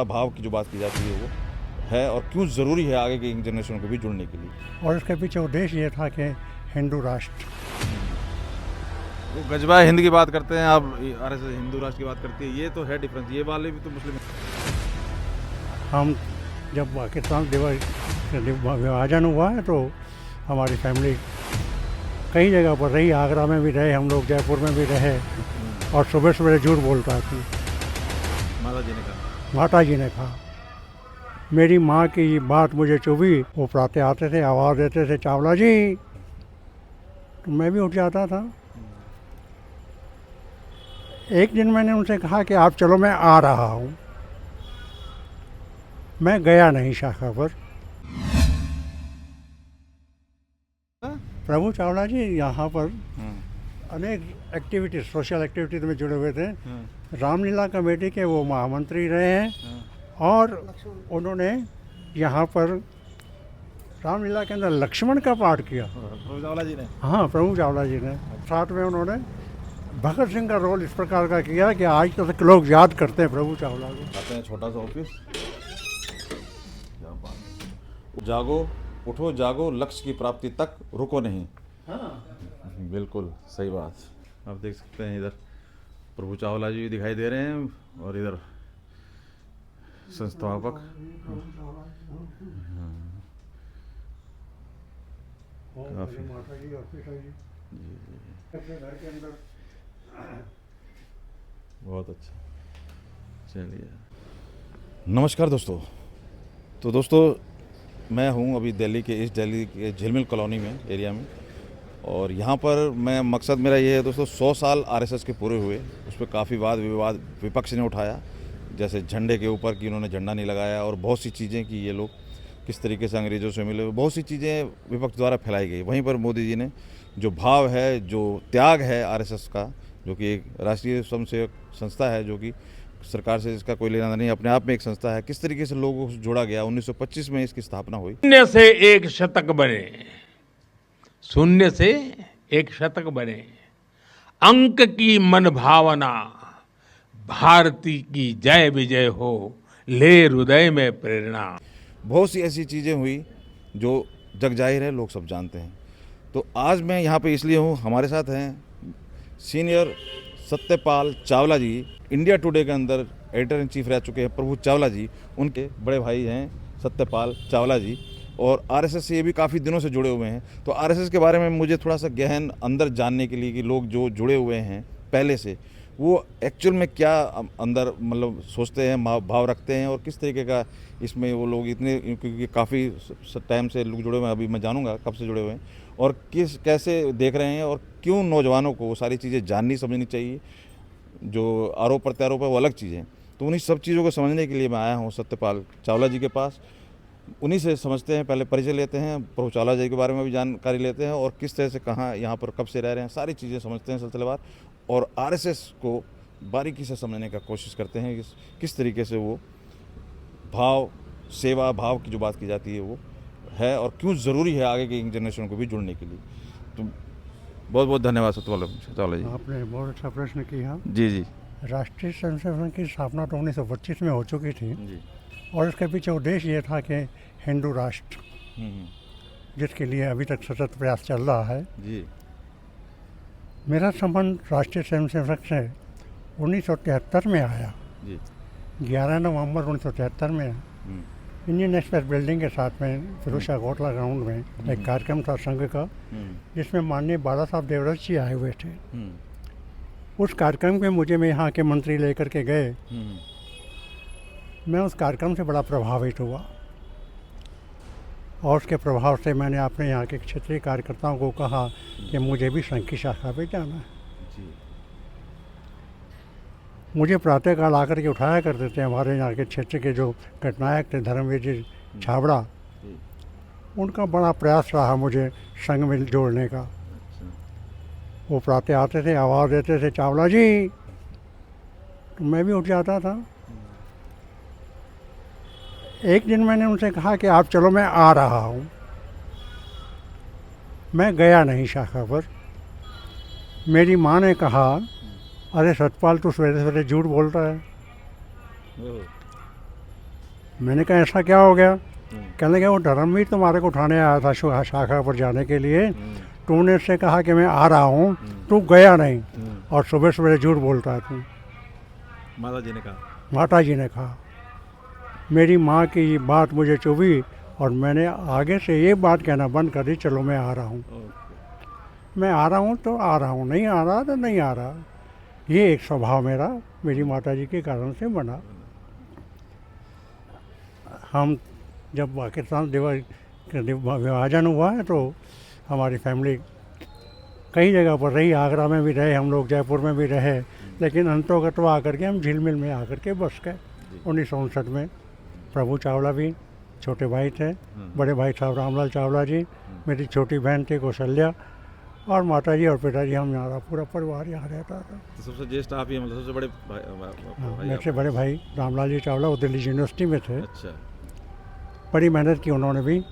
भाव की जो बात की जाती है वो है और क्यों ज़रूरी है आगे की जनरेशन को भी जुड़ने के लिए। और इसके पीछे उद्देश्य ये था कि हिंदू राष्ट्र, वो गजबा हिंद की बात करते हैं, आप आरएसएस हिंदू राष्ट्र की बात करती है, ये तो है डिफरेंस। ये वाले भी तो मुस्लिम हम जब पाकिस्तान विभाजन हुआ है तो हमारी फैमिली कई जगह पर रही, आगरा में भी रहे हम लोग, जयपुर में भी रहे। और सुबह सुबह झूठ बोलता थी, माता जी ने कहा। माता जी ने कहा। मेरी माँ की ये बात मुझे चुभी। वो प्रातः आते थे, आवाज़ देते थे, चावला जी, तो मैं भी उठ जाता था। एक दिन मैंने उनसे कहा कि आप चलो, मैं आ रहा हूँ। मैं गया नहीं शाखा पर। प्रभु चावला जी यहाँ पर अनेक एक्टिविटीज, सोशल एक्टिविटीज में जुड़े हुए थे। रामलीला कमेटी के वो महामंत्री रहे हैं और उन्होंने यहाँ पर रामलीला के अंदर लक्ष्मण का पाठ किया। प्रभु चावला जी ने? हाँ, प्रभु चावला जी ने। साथ में उन्होंने भगत सिंह का रोल इस प्रकार का किया कि आज तक लोग याद करते हैं प्रभु चावला को। आते हैं छोटा सा ऑफिस। जागो, उठो जागो, लक्ष्य की प्राप्ति तक रुको नहीं। हाँ। बिल्कुल सही बात। आप देख सकते हैं इधर प्रभु चावला जी दिखाई दे रहे हैं और इधर संस्थापक। काफी बहुत अच्छा। चलिए, नमस्कार दोस्तों। तो दोस्तों, मैं हूं अभी दिल्ली के झिलमिल कॉलोनी में, एरिया में। और यहाँ पर मैं मकसद मेरा ये है दोस्तों, 100 साल आरएसएस के पूरे हुए, उस पर काफ़ी वाद विवाद विपक्ष ने उठाया। जैसे झंडे के ऊपर कि उन्होंने झंडा नहीं लगाया और बहुत सी चीज़ें कि ये लोग किस तरीके से अंग्रेज़ों से मिले, बहुत सी चीज़ें विपक्ष द्वारा फैलाई गई। वहीं पर मोदी जी ने जो भाव है, जो त्याग है आरएसएस का, जो कि एक राष्ट्रीय स्वयंसेवक संस्था है, जो कि सरकार से इसका कोई लेना नहीं, अपने आप में एक संस्था है, किस तरीके से लोगों को जोड़ा गया। 1925 में इसकी स्थापना हुई। शून्य से एक शतक बने, शून्य से एक शतक बने, अंक की मन भावना, भारती की जय विजय हो, ले हृदय में प्रेरणा। बहुत सी ऐसी चीज़ें हुई जो जग जाहिर है, लोग सब जानते हैं। तो आज मैं यहाँ पे इसलिए हूँ, हमारे साथ हैं सीनियर सत्यपाल चावला जी, इंडिया टुडे के अंदर एडिटर इन चीफ रह चुके हैं प्रभु चावला जी। उनके बड़े भाई हैं सत्यपाल चावला जी, और आरएसएस से ये भी काफ़ी दिनों से जुड़े हुए हैं। तो आरएसएस के बारे में मुझे थोड़ा सा गहन अंदर जानने के लिए कि लोग जो जुड़े हुए हैं पहले से, वो एक्चुअल में क्या अंदर मतलब सोचते हैं, भाव रखते हैं, और किस तरीके का इसमें वो लोग इतने, क्योंकि काफ़ी टाइम से लोग जुड़े हुए हैं, अभी मैं जानूंगा कब से जुड़े हुए हैं और कैसे देख रहे हैं, और क्यों नौजवानों को वो सारी चीज़ें जाननी समझनी चाहिए। जो आरोप प्रत्यारोप है वो अलग चीज़ें। तो उन्हीं सब चीज़ों को समझने के लिए मैं आया हूँ सत्यपाल चावला जी के पास। उन्हीं से समझते हैं, पहले परिचय लेते हैं, प्रभु चावला जी के बारे में भी जानकारी लेते हैं, और किस तरह से कहाँ यहाँ पर कब से रह रहे हैं, सारी चीज़ें समझते हैं सिलसिलेवार, और आरएसएस को बारीकी से समझने का कोशिश करते हैं किस तरीके से वो भाव, सेवा भाव की जो बात की जाती है वो है और क्यों ज़रूरी है आगे की जनरेशन को भी जुड़ने के लिए। तो बहुत बहुत धन्यवाद सत्यपाल चावला जी। आपने बहुत अच्छा प्रश्न किया। जी जी राष्ट्रीय स्वयंसेवक की स्थापना तो 1925 में हो चुकी थी जी। और इसके पीछे उद्देश्य ये था कि हिंदू राष्ट्र, जिसके लिए अभी तक सतत प्रयास चल रहा है जी। मेरा संबंध राष्ट्रीय स्वयंसेवक से 1973 में आया जी। 11 नवंबर 1973 में इंडियन एक्सप्रेस बिल्डिंग के साथ में फिरोजा कोटला ग्राउंड में एक कार्यक्रम था संघ का, जिसमें माननीय बाला साहब देवरत जी आए हुए थे। उस कार्यक्रम में मुझे में यहाँ के मंत्री लेकर के गए। मैं उस कार्यक्रम से बड़ा प्रभावित हुआ और उसके प्रभाव से मैंने अपने यहाँ के क्षेत्रीय कार्यकर्ताओं को कहा कि मुझे भी संघ की शाखा पे जाना है। मुझे प्रातःकाल आकर के उठाया करते थे हमारे यहाँ के क्षेत्र के जो गणनायक थे, धर्मवीर जी छाबड़ा। उनका बड़ा प्रयास रहा मुझे संघ में जोड़ने का। वो प्रातः आते थे, आवाज़ देते थे, चावला जी, तो मैं भी उठ जाता था। एक दिन मैंने उनसे कहा कि आप चलो, मैं आ रहा हूँ। मैं गया नहीं शाखा पर। मेरी माँ ने कहा, अरे सतपाल, तू सवेरे सवेरे झूठ बोल रहा है। मैंने कहा ऐसा क्या हो गया? कहने लगे वो धर्मवीर तुम्हारे को उठाने आया था शाखा पर जाने के लिए, तूने उससे कहा कि मैं आ रहा हूँ, तू गया नहीं और सुबह सुबह झूठ बोलता है तू। माता जी ने कहा। माता जी ने कहा। मेरी माँ की ये बात मुझे चुभी और मैंने आगे से ये बात कहना बंद कर दी, चलो मैं आ रहा हूँ। मैं आ रहा हूँ तो आ रहा हूँ, नहीं आ रहा तो नहीं आ रहा। ये एक स्वभाव मेरा मेरी माता जी के कारण से बना। हम जब पाकिस्तान विभाजन हुआ है तो हमारी फैमिली कई जगह पर रही, आगरा में भी रहे हम लोग, जयपुर में भी रहे, लेकिन अंतोगत्वा आकर के हम झिलमिल में आकर के बस गए 1959 में। प्रभु चावला भी छोटे भाई थे, बड़े भाई साहब रामलाल चावला जी, मेरी छोटी बहन थी कौशल्या, और माता जी और पिताजी, हम यहाँ पूरा परिवार यहाँ रहता था। तो सबसे ज्येष्ठ आप ही, मतलब सबसे बड़े भाई मेरे से बड़े भाई रामलाल जी चावला वो दिल्ली यूनिवर्सिटी में थे। अच्छा। बड़ी मेहनत की उन्होंने भी,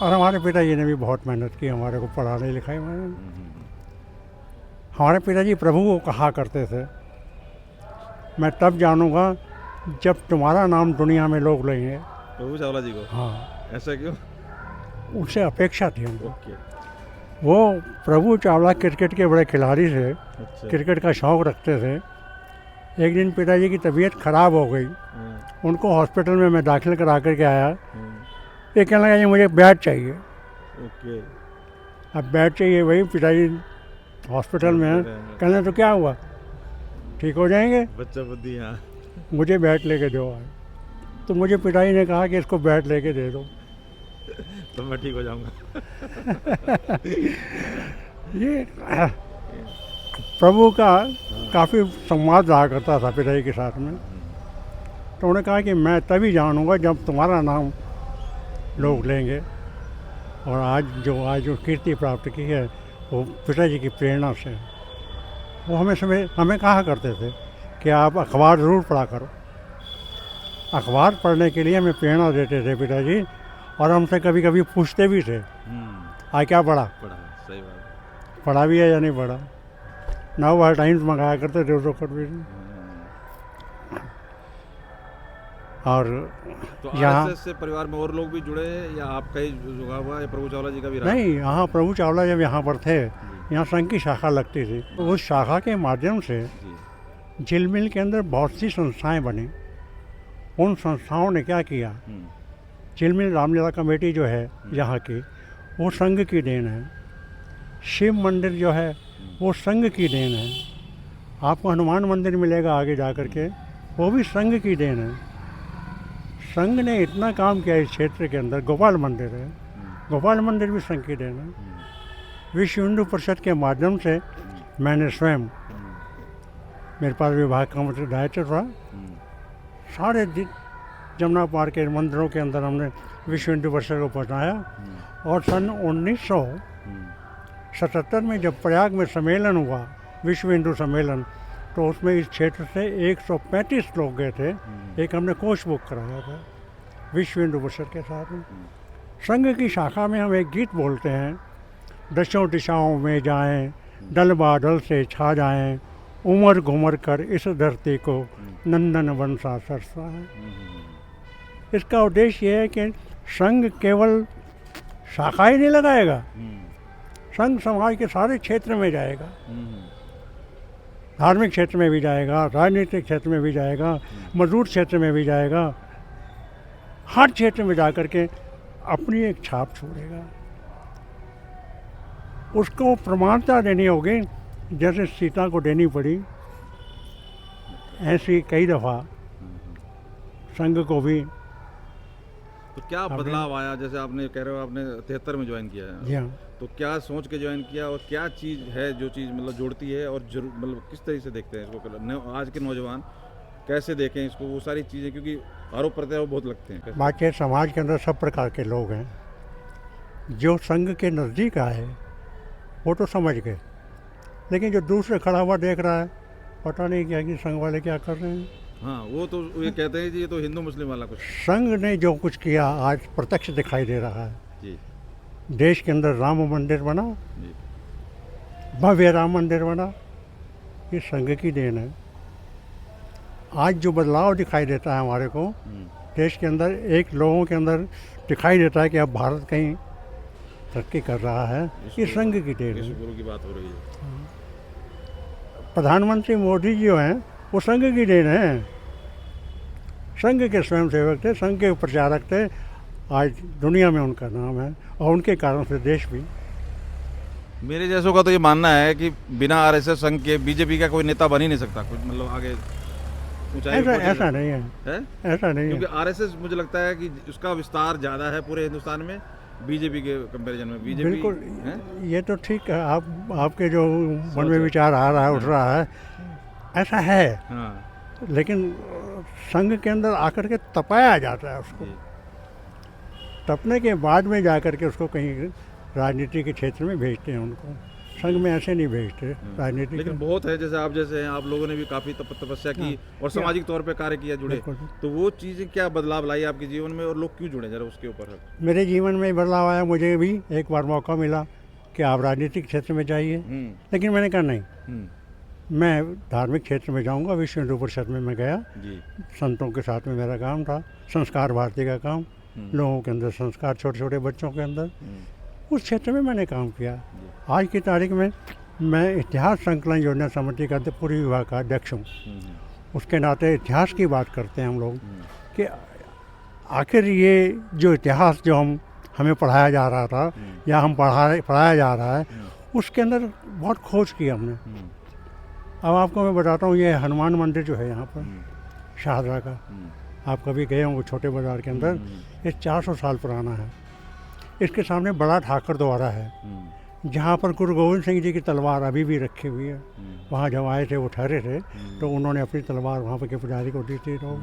और हमारे पिताजी ने भी बहुत मेहनत की हमारे को पढ़ाने लिखाई में। हमारे पिताजी प्रभु को कहा करते थे, मैं तब जानूंगा जब तुम्हारा नाम दुनिया में लोग लेंगे। प्रभु चावला जी को? हाँ। ऐसा क्यों? उनसे अपेक्षा थी उनको। ओके। वो प्रभु चावला क्रिकेट के बड़े खिलाड़ी थे। अच्छा। क्रिकेट का शौक़ रखते थे। एक दिन पिताजी की तबीयत खराब हो गई, उनको हॉस्पिटल में मैं दाखिल करा करके आया। ये कहने लगा ये मुझे बैट चाहिए। ओके। अब बैट चाहिए, वही पिताजी हॉस्पिटल में हैं। कहने तो क्या हुआ, ठीक हो जाएंगे, बच्चा बुद्धि। हाँ। मुझे बैट लेके दो। तो मुझे पिताजी ने कहा कि इसको बैट लेके दे दो तो मैं ठीक हो जाऊंगा। ये प्रभु का काफ़ी संवाद रहा करता था पिताजी के साथ में। तो उन्होंने कहा कि मैं तभी जानूंगा जब तुम्हारा नाम लोग लेंगे। और आज जो कीर्ति प्राप्त की है वो पिताजी की प्रेरणा से। वो हमें कहा करते थे कि आप अखबार ज़रूर पढ़ा करो। अखबार पढ़ने के लिए हमें प्रेरणा देते थे पिताजी, और हमसे कभी कभी पूछते भी थे आज क्या पढ़ा। सही बात। पढ़ा भी है या नहीं पढ़ा। नव टाइम्स मंगाया करते थे उसको भी। और तो यहाँ आरएसएस से परिवार में और लोग भी जुड़े हैं या आपका ही जुड़ा हुआ है, प्रभु चावला जी का भी रहा? नहीं, यहाँ प्रभु चावला जब यहाँ पर थे, यहाँ संघ की शाखा लगती थी, तो उस शाखा के माध्यम से झिलमिल के अंदर बहुत सी संस्थाएं बनी। उन संस्थाओं ने क्या किया, झिलमिल रामलीला कमेटी जो है यहाँ की, वो संघ की देन है। शिव मंदिर जो है वो संघ की देन है। आपको हनुमान मंदिर मिलेगा आगे जा कर के, वो भी संघ की देन है। संघ ने इतना काम किया इस क्षेत्र के अंदर। गोपाल मंदिर है, गोपाल मंदिर भी संघ की देन है। विश्व हिंदू परिषद के माध्यम से मैंने स्वयं, मेरे पास विभाग का मतलब दायित्व था, सारे जमुना पार के मंदिरों के अंदर हमने विश्व हिंदू परिषद को पहुँचाया। और सन 1977 में जब प्रयाग में सम्मेलन हुआ, विश्व हिंदू सम्मेलन, तो उसमें इस क्षेत्र से 135 लोग गए थे। एक हमने कोष बुक कराया था विश्व हिंदू परिषद के साथ में। संघ की शाखा में हम एक गीत बोलते हैं, दशों दिशाओं में जाएं, दल बादल से छा जाएं, उमर घुमर कर इस धरती को नंदन वन सा सरसा है। इसका उद्देश्य ये है कि संघ केवल शाखा ही नहीं लगाएगा, संघ समाज के सारे क्षेत्र में जाएगा। धार्मिक क्षेत्र में भी जाएगा, राजनीतिक क्षेत्र में भी जाएगा, मजदूर क्षेत्र में भी जाएगा। हर क्षेत्र में जा कर के अपनी एक छाप छोड़ेगा। उसको प्रमाणता देनी होगी, जैसे सीता को देनी पड़ी, ऐसी कई दफ़ा संघ को भी। तो क्या बदलाव आया? जैसे आपने कह रहे हो आपने 73 में ज्वाइन किया है। जी हाँ। तो क्या सोच के ज्वाइन किया और क्या चीज़ है जो चीज़ मतलब जोड़ती है, और मतलब किस तरीके से देखते हैं इसको, आज के नौजवान कैसे देखें इसको, वो सारी चीज़ें, क्योंकि आरोप प्रत्यारोप बहुत लगते हैं। बाकी समाज के अंदर सब प्रकार के लोग हैं। जो संघ के नज़दीक आए वो तो समझ गए, लेकिन जो दूसरे खड़ा हुआ देख रहा है, पता नहीं क्या कि संघ वाले क्या कर रहे हैं। हाँ, वो तो ये कहते हैं जी ये तो हिंदू मुस्लिम वाला कुछ। संघ ने जो कुछ किया आज प्रत्यक्ष दिखाई दे रहा है जी। देश के अंदर राम मंदिर बना, जी। भव्य राम मंदिर बना, ये संघ की देन है। आज जो बदलाव दिखाई देता है हमारे को देश के अंदर, एक लोगों के अंदर दिखाई देता है कि अब भारत कहीं तरक्की कर रहा है, ये संघ की देन है। गुरु की बात हो रही है। प्रधानमंत्री मोदी जी जो हैं वो संघ की देन है। संघ के स्वयंसेवक थे, संघ के प्रचारक थे, आज दुनिया में उनका नाम है और उनके कारण से देश भी। मेरे जैसों का तो ये मानना है कि बिना आरएसएस संघ के बीजेपी का कोई नेता बन ही नहीं सकता, कुछ मतलब आगे ऊंचाई ऐसा पे पहुंच ऐसा नहीं है, है। ऐसा नहीं क्योंकि है। आरएसएस मुझे लगता है कि उसका विस्तार ज़्यादा है पूरे हिंदुस्तान में बीजेपी के कंपैरिजन में। बीजेपी बिल्कुल, है? ये तो ठीक है। आपके जो मन में विचार आ रहा है, उठ रहा है, ऐसा है। हाँ लेकिन संघ के अंदर आकर के तपाया जाता है उसको। जी। तपने के बाद में जा कर के उसको कहीं राजनीति के क्षेत्र में भेजते हैं उनको। संघ में ऐसे नहीं भेजते राजनीति लेकिन के। बहुत है जैसे हैं आप लोगों ने भी काफ़ी तपस्या की और सामाजिक तौर पे कार्य किया, जुड़े, बिल्कुल। तो वो चीज़ें क्या बदलाव लाई आपके जीवन में और लोग क्यों जुड़े, जरा उसके ऊपर है। मेरे जीवन में बदलाव आया, मुझे भी एक बार मौका मिला कि आप राजनीतिक क्षेत्र में जाइए, लेकिन मैंने कहा नहीं, मैं धार्मिक क्षेत्र में जाऊंगा। विश्व हिंदू परिषद में मैं गया, जी। संतों के साथ में मेरा काम था, संस्कार भारती का काम, लोगों के अंदर संस्कार, छोटे छोटे बच्चों के अंदर, उस क्षेत्र में मैंने काम किया। आज की तारीख में मैं इतिहास संकलन योजना समिति का पूर्वी विभाग का अध्यक्ष हूँ। उसके नाते इतिहास की बात करते हैं हम लोग कि आखिर ये जो इतिहास जो हमें पढ़ाया जा रहा था या हम पढ़ाया जा रहा है, उसके अंदर बहुत खोज की हमने। अब आपको मैं बताता हूँ, ये हनुमान मंदिर जो है यहाँ पर शाहदरा का, आप कभी गए होंगे छोटे बाज़ार के अंदर, ये 400 साल पुराना है। इसके सामने बड़ा ठाकर द्वारा है, जहाँ पर गुरु गोविंद सिंह जी की तलवार अभी भी रखी हुई है। वहाँ जब आए थे, वो ठहरे थे, तो उन्होंने अपनी तलवार वहाँ पर के पुजारी को दी थी। तो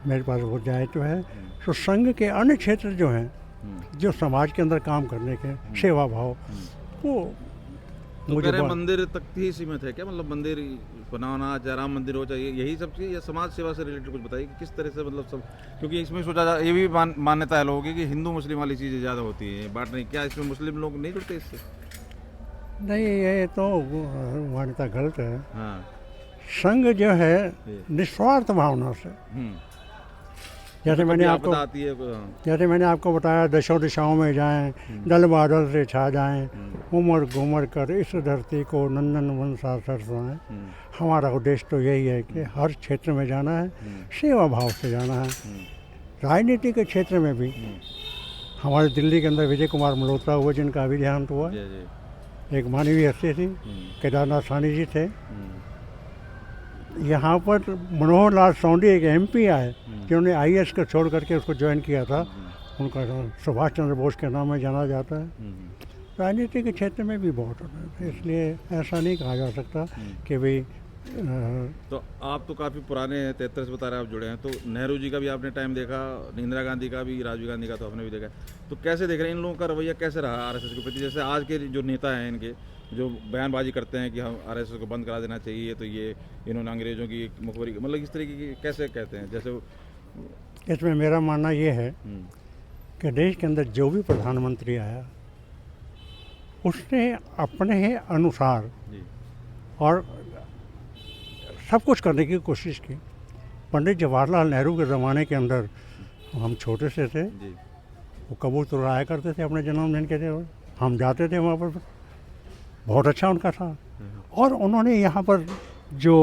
मेरे पास वो जाए तो है। तो संघ के अन्य क्षेत्र जो हैं, जो समाज के अंदर काम करने के सेवा भाव, वो तो मुझे मेरे मंदिर तक ही सीमित है क्या, मतलब मंदिर बनाना, चाहे राम मंदिर हो, चाहे यही सब चीज़, या समाज सेवा से रिलेटेड कुछ बताइए कि किस तरह से, मतलब सब, क्योंकि इसमें सोचा जा, ये भी मान्यता है लोगों की कि हिंदू मुस्लिम वाली चीज़ें ज़्यादा होती हैं, बांटने, क्या इसमें मुस्लिम लोग नहीं जुड़ते इससे? नहीं, ये तो मान्यता गलत है। हाँ। संघ जो है निस्वार्थ भावना से, जैसे मैंने आपको आती है, हाँ। जैसे मैंने आपको बताया, दशों दिशाओं में जाएं, दल बादल से छा जाएं, उमर घूमर कर इस धरती को नंदन वन सा सरसाएं। हमारा उद्देश्य तो यही है कि हर क्षेत्र में जाना है, सेवा भाव से जाना है। राजनीति के क्षेत्र में भी हमारे दिल्ली के अंदर विजय कुमार मल्होत्रा हुए, जिनका अभी देहांत हुआ। एक मानवीय हस्ती थी, केदारनाथ साहनी जी थे। यहाँ पर मनोहर लाल सोंडी एक एमपी आए, जिन्होंने आईएएस को छोड़ करके उसको ज्वाइन किया था। उनका सुभाष चंद्र बोस के नाम में जाना जाता है। राजनीति के क्षेत्र में भी बहुत होता है, इसलिए ऐसा नहीं कहा जा सकता कि भाई। तो आप तो काफ़ी पुराने हैं, 73 से बता रहे हैं आप जुड़े हैं, तो नेहरू जी का भी आपने टाइम देखा, इंदिरा गांधी का भी, राजीव गांधी का तो आपने भी देखा, तो कैसे देख रहे हैं इन लोगों का रवैया कैसे रहा आरएसएस के प्रति? जैसे आज के जो नेता हैं इनके, जो बयानबाजी करते हैं कि हम आरएसएस को बंद करा देना चाहिए, तो ये इन्होंने अंग्रेजों की मुखबरी, मतलब इस तरीके की कैसे कहते हैं? जैसे इसमें मेरा मानना ये है कि देश के अंदर जो भी प्रधानमंत्री आया, उसने अपने अनुसार और सब कुछ करने की कोशिश की। पंडित जवाहरलाल नेहरू के ज़माने के अंदर हम छोटे से थे, वो कबूतर उड़ाया करते थे अपने जन्मदिन के दिन, हम जाते थे वहाँ पर, बहुत अच्छा उनका था। और उन्होंने यहाँ पर जो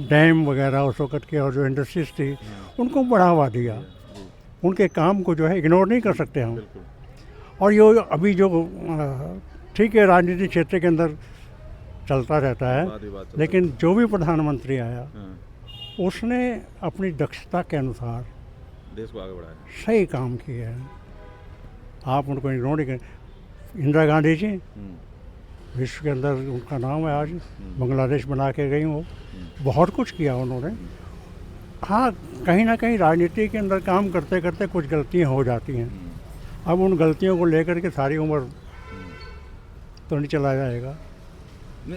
डैम वगैरह उस वक़्त के और जो इंडस्ट्रीज थी, उनको बढ़ावा दिया। उनके काम को जो है इग्नोर नहीं कर सकते हम। और ये अभी जो ठीक है, राजनीतिक क्षेत्र के अंदर चलता रहता है, लेकिन जो भी प्रधानमंत्री आया, उसने अपनी दक्षता के अनुसार देश को आगे बढ़ाया, सही काम किया है। आप उनको इग्नोर नहीं करें। इंदिरा गांधी जी विश्व के अंदर उनका नाम है, आज बांग्लादेश बना के गई वो, बहुत कुछ किया उन्होंने। हाँ, कहीं ना कहीं राजनीति के अंदर काम करते करते कुछ गलतियाँ हो जाती हैं। अब उन गलतियों को लेकर के सारी उम्र तो नहीं चला जाएगा।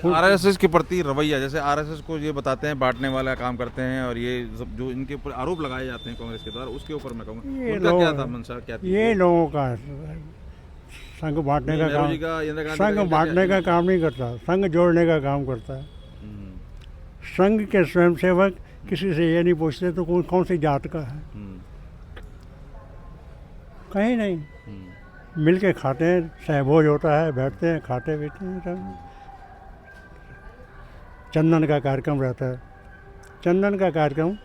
आरएसएस के प्रति रवैया, जैसे आरएसएस को ये बताते हैं बांटने वाला काम करते हैं, और ये सब जो इनके ऊपर आरोप लगाए जाते हैं कांग्रेस के द्वारा, उसके ऊपर मैं कहूँगा उनका क्या था मंशा, क्या थी? ये लोगों का संघ बांटने का काम, संघ बांटने का काम नहीं करता, संघ जोड़ने का काम करता है। संघ के स्वयंसेवक किसी से ये नहीं पूछते तो कौन कौन सी जात का है, कहीं नहीं। मिल के खाते हैं, सहभोज होता है, बैठते हैं, खाते पीते हैं सब। चंदन का कार्यक्रम रहता है। चंदन का कार्यक्रम,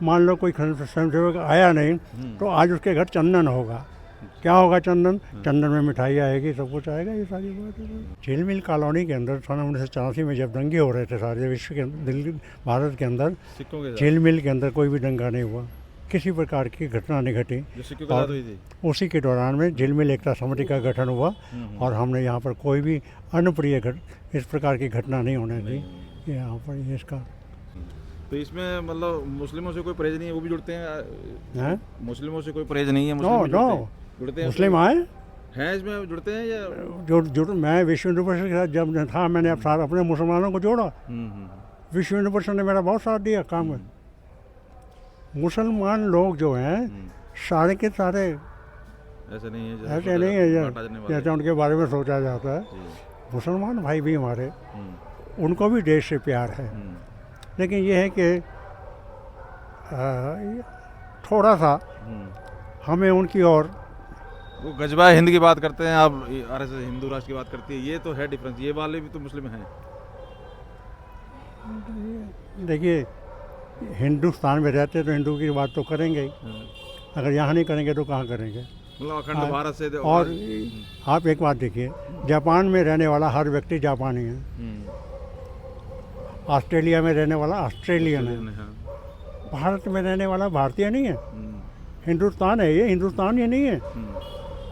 मान लो कोई स्वयंसेवक आया नहीं तो आज उसके घर चंदन होगा। क्या होगा? चंदन, चंदन में मिठाई आएगी, सब कुछ आएगा। ये सारी बात है। झील मिल कॉलोनी के अंदर सन 1984 में जब दंगे हो रहे थे सारे विश्व के अंदर, दिल्ली भारत के अंदर, झील मिल के अंदर कोई भी दंगा नहीं हुआ, किसी प्रकार की घटना नहीं घटी। और उसी के दौरान में झील मिल एकता समिति का गठन हुआ और हमने यहाँ पर कोई भी अनप्रिय इस प्रकार की घटना नहीं होने दी यहाँ पर। ये इसका तो इसमें मतलब मुस्लिमों से कोई परहेज नहीं है, वो भी जुड़ते हैं? मुस्लिमों से कोई परहेज नहीं है? नो, जुड़ते हैं? मुस्लिम आए हैं इसमें, जुड़ते हैं या जुड़ मैं विश्व हिंदू परिषद के साथ जब था, मैंने अब साथ अपने मुसलमानों को जोड़ा। विश्व हिंदू परिषद ने मेरा बहुत साथ दिया काम में। मुसलमान लोग जो हैं सारे के सारे ऐसे नहीं है जैसे उनके बारे में सोचा जाता है। मुसलमान भाई भी हमारे, उनको भी देश से प्यार है, लेकिन ये है कि थोड़ा सा हमें उनकी ओर, वो गजबा हिंद की बात करते हैं, आप आरएसएस हिंदू राष्ट्र की बात करती है, ये तो है डिफरेंस। ये वाले भी तो मुस्लिम हैं। देखिए, हिंदुस्तान में रहते तो हिंदू की बात तो करेंगे ही, अगर यहाँ नहीं करेंगे तो कहाँ करेंगे? मतलब अखंड भारत से। और आप एक बात देखिए, जापान में रहने वाला हर व्यक्ति जापानी है, ऑस्ट्रेलिया में रहने वाला ऑस्ट्रेलियन है, भारत में रहने वाला भारतीय नहीं है। हिंदुस्तान है ये, हिंदुस्तान ये नहीं है।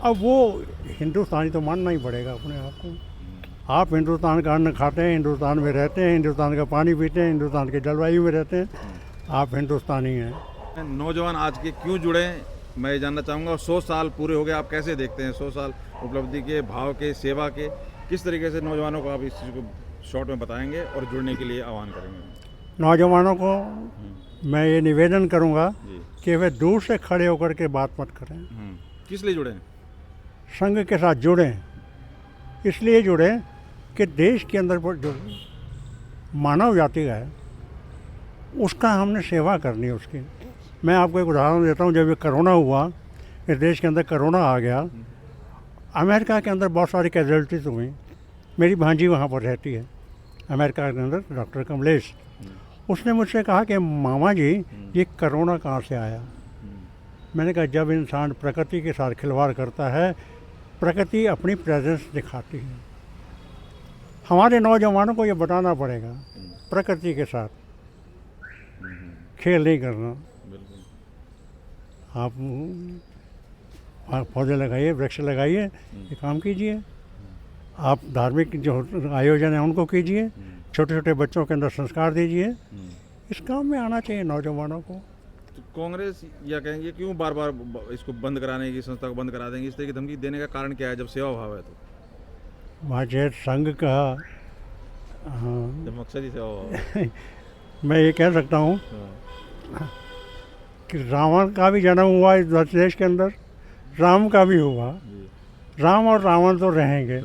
अब वो हिंदुस्तानी तो मानना ही पड़ेगा अपने आप को। आप हिंदुस्तान का अन्न खाते हैं, हिंदुस्तान में रहते हैं, हिंदुस्तान का पानी पीते हैं, हिंदुस्तान के जलवायु में रहते हैं, आप हिंदुस्तानी हैं। नौजवान आज के क्यों जुड़े, मैं जानना चाहूँगा। 100 साल पूरे हो गए, आप कैसे देखते हैं 100 साल उपलब्धि के, भाव के, सेवा के? किस तरीके से नौजवानों को आप इस चीज़ को शॉर्ट में बताएंगे और जुड़ने के लिए आह्वान करेंगे? नौजवानों को मैं ये निवेदन करूँगा कि वे दूर से खड़े होकर के बात मत करें। किस लिए जुड़े? संघ के साथ जुड़ें, इसलिए जुड़ें कि देश के अंदर जो मानव जाति है उसका हमने सेवा करनी है उसकी। मैं आपको एक उदाहरण देता हूँ। जब ये कोरोना हुआ, इस देश के अंदर कोरोना आ गया, अमेरिका के अंदर बहुत सारी कैजुअलिटीज हुई। मेरी भांजी वहाँ पर रहती है अमेरिका के अंदर, डॉक्टर कमलेश। उसने मुझसे कहा कि मामा जी ये कोरोना कहाँ से आया? मैंने कहा जब इंसान प्रकृति के साथ खिलवाड़ करता है, प्रकृति अपनी प्रेजेंस दिखाती है। हमारे नौजवानों को ये बताना पड़ेगा, प्रकृति के साथ खेल नहीं करना। आप पौधे लगाइए, वृक्ष लगाइए, ये काम कीजिए। आप धार्मिक जो आयोजन है उनको कीजिए, छोटे छोटे बच्चों के अंदर संस्कार दीजिए। इस काम में आना चाहिए नौजवानों को। तो कांग्रेस या कहेंगे क्यों बार बार इसको बंद कराने की, संस्था को बंद करा देंगे, इस तरह की धमकी देने का कारण क्या है जब सेवा भाव है? तो मुझे संघ का जब मकसद ही सेवा भाव है। मैं ये कह सकता हूँ कि रावण का भी जन्म हुआ इस देश के अंदर, राम का भी हुआ। राम और रावण तो रहेंगे।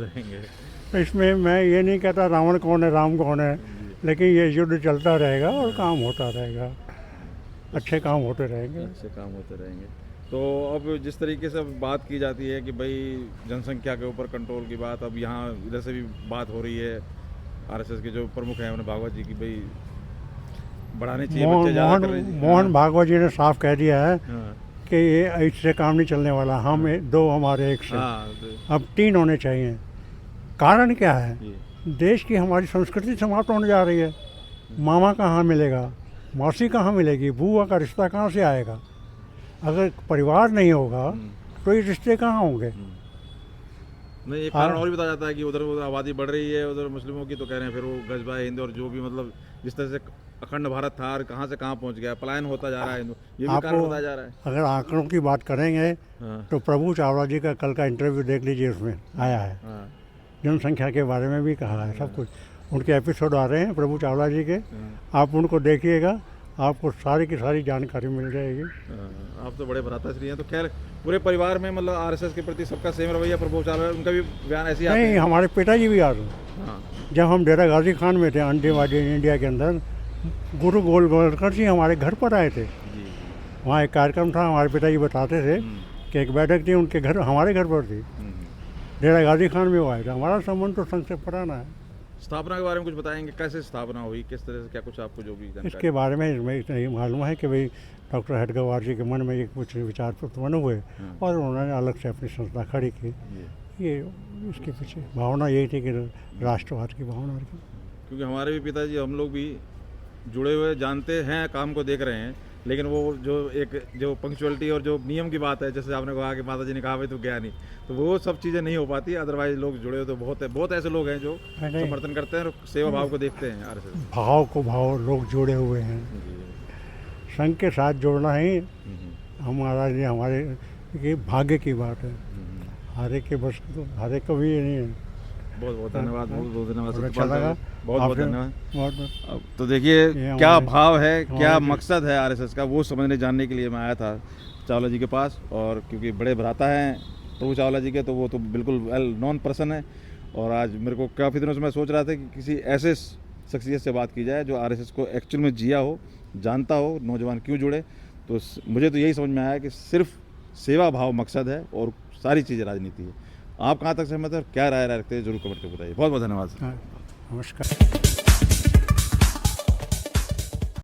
तो इसमें मैं ये नहीं कहता रावण कौन है राम कौन है, लेकिन ये युद्ध चलता रहेगा और काम होता रहेगा, अच्छे काम होते रहेंगे। तो अब जिस तरीके से बात की जाती है कि भाई जनसंख्या के ऊपर कंट्रोल की बात, अब यहाँ इधर से भी बात हो रही है, आरएसएस के जो प्रमुख हैं उन्हें भागवत जी की भाई बढ़ाने चाहिए, बच्चे ज़्यादा कर रहे हैं। मोहन भागवत जी ने साफ कह दिया है कि ये इससे काम नहीं चलने वाला, हम दो हमारे एक से, अब 3 होने चाहिए। कारण क्या है? देश की हमारी संस्कृति समाप्त होने जा रही है। मामा कहाँ मिलेगा, मौसी कहाँ मिलेगी, बुआ का रिश्ता कहाँ से आएगा? अगर परिवार नहीं होगा तो ये रिश्ते कहाँ होंगे? नहीं, एक कारण और भी बताया जाता है कि उधर आबादी बढ़ रही है, उधर मुस्लिमों की, तो कह रहे हैं फिर वो गजबा हिंद और जो भी मतलब जिस तरह से अखंड भारत था और कहाँ से कहाँ पहुँच गया, पलायन होता जा रहा है, ये भी कारण बताया जा रहा है। अगर आंकड़ों की बात करेंगे तो प्रभु चावला जी का कल का इंटरव्यू देख लीजिए, उसमें आया है, जनसंख्या के बारे में भी कहा है, सब कुछ उनके एपिसोड आ रहे हैं प्रभु चावला जी के, आप उनको देखिएगा, आपको सारी की सारी जानकारी मिल जाएगी। आप तो बड़े भ्राताश्री हैं। तो खैर पूरे परिवार में मतलब आरएसएस के प्रति सबका सेम रवैया, प्रभु चावला उनका भी बयान ऐसे ही नहीं, हमारे पिताजी भी आ रहे। जब हम डेरा गाजी खान में थे अंडीवादी इंडिया के अंदर, गुरु गोलवलकर जी हमारे घर पर आए थे। जी वहाँ एक कार्यक्रम था, हमारे पिताजी बताते थे कि एक बैठक थी उनके घर, हमारे घर पर थी। डेरा गाजी खान में वो आए थे। हमारा संबंध तो संघ से पुराना है। स्थापना के बारे में कुछ बताएंगे, कैसे स्थापना हुई, किस तरह से, क्या कुछ आपको जो भी जानकारी? इसके बारे में मैं इतना ही मालूम है कि भाई डॉक्टर हेडगेवार जी के मन में ये कुछ विचार उत्पन्न हुए और उन्होंने अलग से अपनी संस्था खड़ी की। ये इसके पीछे भावना यही थी कि राष्ट्रवाद की भावना थी। क्योंकि हमारे भी पिताजी, हम लोग भी जुड़े हुए जानते हैं, काम को देख रहे हैं, लेकिन वो जो पंक्चुअलिटी और जो नियम की बात है, जैसे आपने कहा कि माता जी ने कहा भाई तो गया नहीं, तो वो सब चीज़ें नहीं हो पाती। अदरवाइज लोग जुड़े हुए तो बहुत ऐसे लोग हैं जो समर्थन करते हैं और सेवा भाव को देखते हैं। आरएसएस भाव लोग जुड़े हुए हैं। संघ के साथ जोड़ना ही हमारा ये हमारे ये भाग्य की बात है। हरे के बस हरे को भी ये नहीं है। बहुत धन्यवाद, बहुत धन्यवाद, अच्छा लगा, बहुत धन्यवाद। बहुत अब तो देखिए क्या हमारे- भाव है, क्या हमारे- मकसद है आरएसएस का, वो समझने जानने के लिए मैं आया था चावला जी के पास। और क्योंकि बड़े भ्राता हैं प्रभु चावला जी के, तो वो तो बिल्कुल वेल नॉन पर्सन है। और आज मेरे को काफ़ी दिनों से मैं सोच रहा था कि किसी ऐसे शख्सियत से बात की जाए जो आरएसएस को एक्चुअल में जिया हो, जानता हो, नौजवान क्यों जुड़े। तो मुझे तो यही समझ में आया कि सिर्फ सेवा भाव मकसद है और सारी चीज़ें राजनीति है। आप कहाँ तक सहमत हैं और क्या राय रखते हैं, जरूर कमेंट करके बताइए। बहुत बहुत धन्यवाद। नमस्कार।